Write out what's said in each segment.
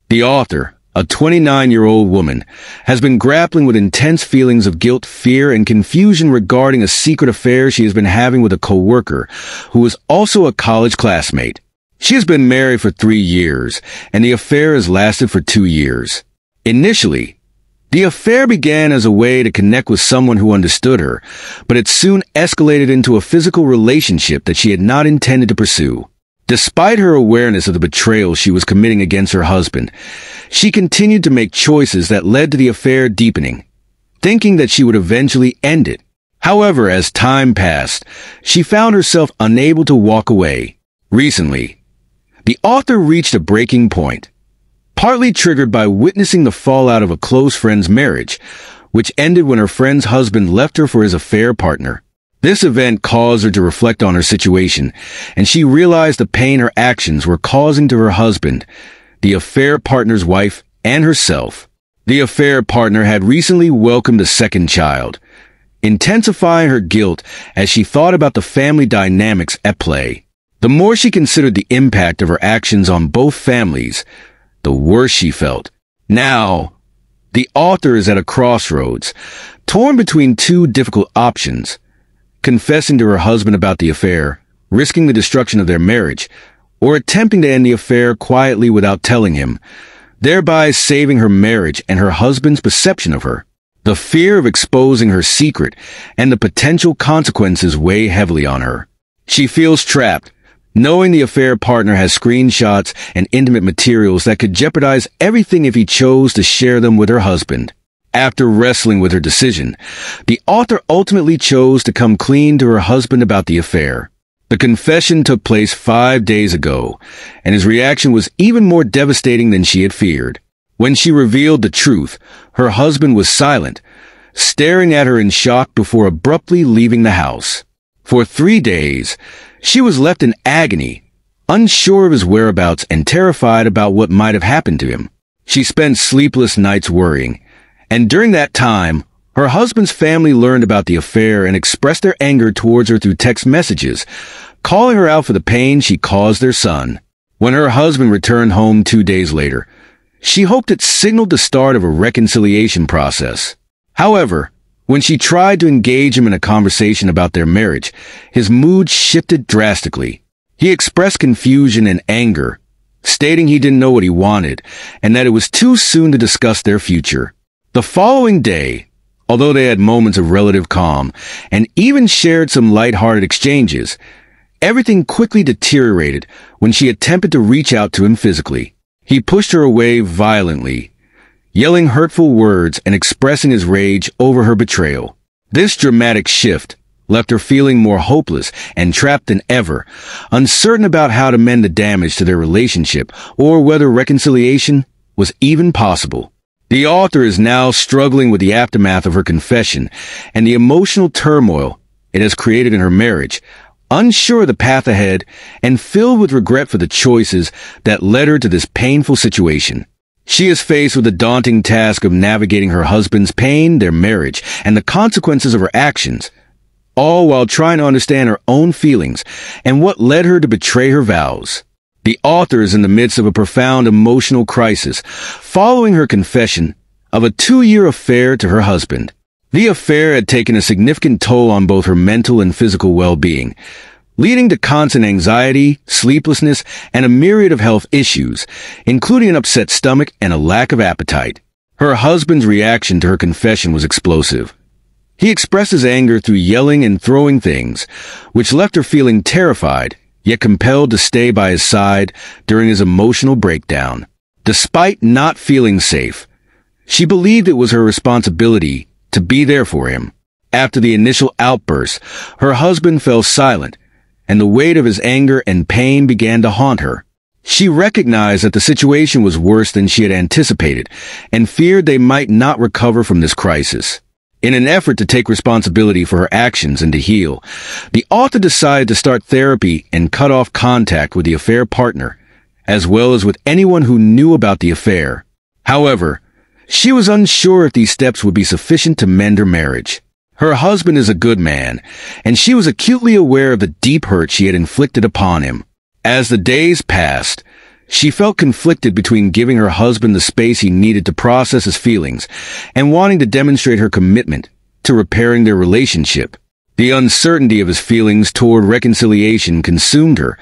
The author, a 29-year-old woman, has been grappling with intense feelings of guilt, fear, and confusion regarding a secret affair she has been having with a coworker who is also a college classmate. She has been married for 3 years, and the affair has lasted for 2 years. Initially, the affair began as a way to connect with someone who understood her, but it soon escalated into a physical relationship that she had not intended to pursue. Despite her awareness of the betrayal she was committing against her husband, she continued to make choices that led to the affair deepening, thinking that she would eventually end it. However, as time passed, she found herself unable to walk away. Recently, the author reached a breaking point, partly triggered by witnessing the fallout of a close friend's marriage, which ended when her friend's husband left her for his affair partner. This event caused her to reflect on her situation, and she realized the pain her actions were causing to her husband, the affair partner's wife, and herself. The affair partner had recently welcomed a second child, intensifying her guilt as she thought about the family dynamics at play. The more she considered the impact of her actions on both families, the worse she felt. Now, the author is at a crossroads, torn between two difficult options: confessing to her husband about the affair, risking the destruction of their marriage, or attempting to end the affair quietly without telling him, thereby saving her marriage and her husband's perception of her. The fear of exposing her secret and the potential consequences weigh heavily on her. She feels trapped, knowing the affair partner has screenshots and intimate materials that could jeopardize everything if he chose to share them with her husband. After wrestling with her decision, the author ultimately chose to come clean to her husband about the affair. The confession took place 5 days ago, and his reaction was even more devastating than she had feared. When she revealed the truth, her husband was silent, staring at her in shock before abruptly leaving the house. For 3 days, she was left in agony, unsure of his whereabouts and terrified about what might have happened to him. She spent sleepless nights worrying, and during that time, her husband's family learned about the affair and expressed their anger towards her through text messages, calling her out for the pain she caused their son. When her husband returned home 2 days later, she hoped it signaled the start of a reconciliation process. However, when she tried to engage him in a conversation about their marriage, his mood shifted drastically. He expressed confusion and anger, stating he didn't know what he wanted and that it was too soon to discuss their future. The following day, although they had moments of relative calm and even shared some lighthearted exchanges, everything quickly deteriorated when she attempted to reach out to him physically. He pushed her away violently, yelling hurtful words and expressing his rage over her betrayal. This dramatic shift left her feeling more hopeless and trapped than ever, uncertain about how to mend the damage to their relationship or whether reconciliation was even possible. The author is now struggling with the aftermath of her confession and the emotional turmoil it has created in her marriage, unsure of the path ahead and filled with regret for the choices that led her to this painful situation. She is faced with the daunting task of navigating her husband's pain, their marriage, and the consequences of her actions, all while trying to understand her own feelings and what led her to betray her vows. The author is in the midst of a profound emotional crisis following her confession of a 2-year affair to her husband. The affair had taken a significant toll on both her mental and physical well-being, leading to constant anxiety, sleeplessness, and a myriad of health issues, including an upset stomach and a lack of appetite. Her husband's reaction to her confession was explosive. He expressed his anger through yelling and throwing things, which left her feeling terrified, yet compelled to stay by his side during his emotional breakdown. Despite not feeling safe, she believed it was her responsibility to be there for him. After the initial outburst, her husband fell silent, and the weight of his anger and pain began to haunt her. She recognized that the situation was worse than she had anticipated, and feared they might not recover from this crisis. In an effort to take responsibility for her actions and to heal, the author decided to start therapy and cut off contact with the affair partner, as well as with anyone who knew about the affair. However, she was unsure if these steps would be sufficient to mend her marriage. Her husband is a good man, and she was acutely aware of the deep hurt she had inflicted upon him. As the days passed, She felt conflicted between giving her husband the space he needed to process his feelings and wanting to demonstrate her commitment to repairing their relationship. The uncertainty of his feelings toward reconciliation consumed her,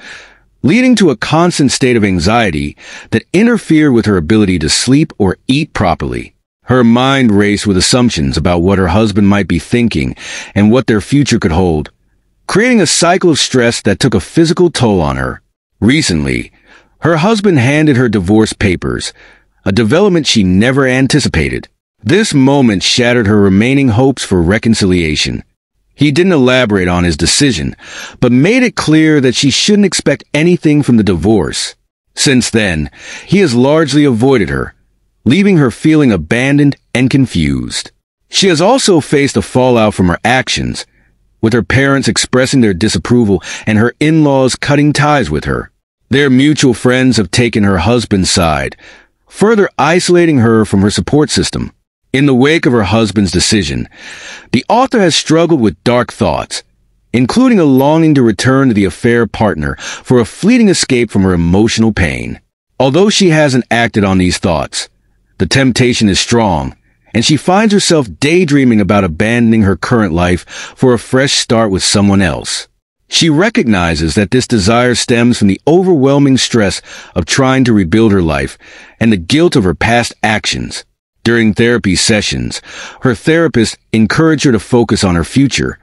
leading to a constant state of anxiety that interfered with her ability to sleep or eat properly. Her mind raced with assumptions about what her husband might be thinking and what their future could hold, creating a cycle of stress that took a physical toll on her. Recently, her husband handed her divorce papers, a development she never anticipated. This moment shattered her remaining hopes for reconciliation. He didn't elaborate on his decision, but made it clear that she shouldn't expect anything from the divorce. Since then, he has largely avoided her, leaving her feeling abandoned and confused. She has also faced a fallout from her actions, with her parents expressing their disapproval and her in-laws cutting ties with her. Their mutual friends have taken her husband's side, further isolating her from her support system. In the wake of her husband's decision, the author has struggled with dark thoughts, including a longing to return to the affair partner for a fleeting escape from her emotional pain. Although she hasn't acted on these thoughts, the temptation is strong, and she finds herself daydreaming about abandoning her current life for a fresh start with someone else. She recognizes that this desire stems from the overwhelming stress of trying to rebuild her life and the guilt of her past actions. During therapy sessions, her therapist encouraged her to focus on her future,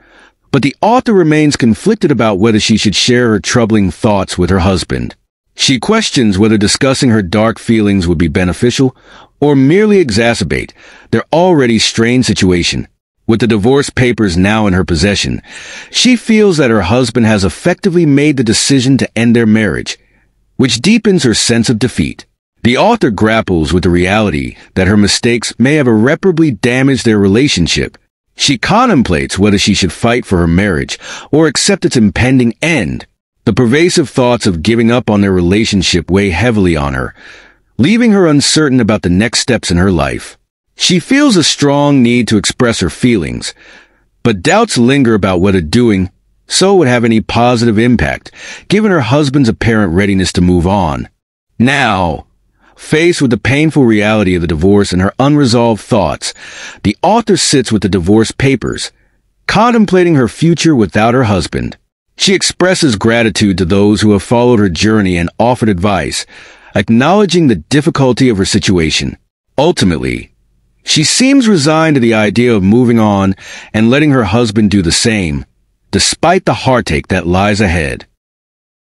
but the author remains conflicted about whether she should share her troubling thoughts with her husband. She questions whether discussing her dark feelings would be beneficial or merely exacerbate their already strained situation. With the divorce papers now in her possession, she feels that her husband has effectively made the decision to end their marriage, which deepens her sense of defeat. The author grapples with the reality that her mistakes may have irreparably damaged their relationship. She contemplates whether she should fight for her marriage or accept its impending end. The pervasive thoughts of giving up on their relationship weigh heavily on her, leaving her uncertain about the next steps in her life. She feels a strong need to express her feelings, but doubts linger about whether doing so would have any positive impact, given her husband's apparent readiness to move on. Now, faced with the painful reality of the divorce and her unresolved thoughts, the author sits with the divorce papers, contemplating her future without her husband. She expresses gratitude to those who have followed her journey and offered advice, acknowledging the difficulty of her situation. Ultimately, she seems resigned to the idea of moving on and letting her husband do the same, despite the heartache that lies ahead.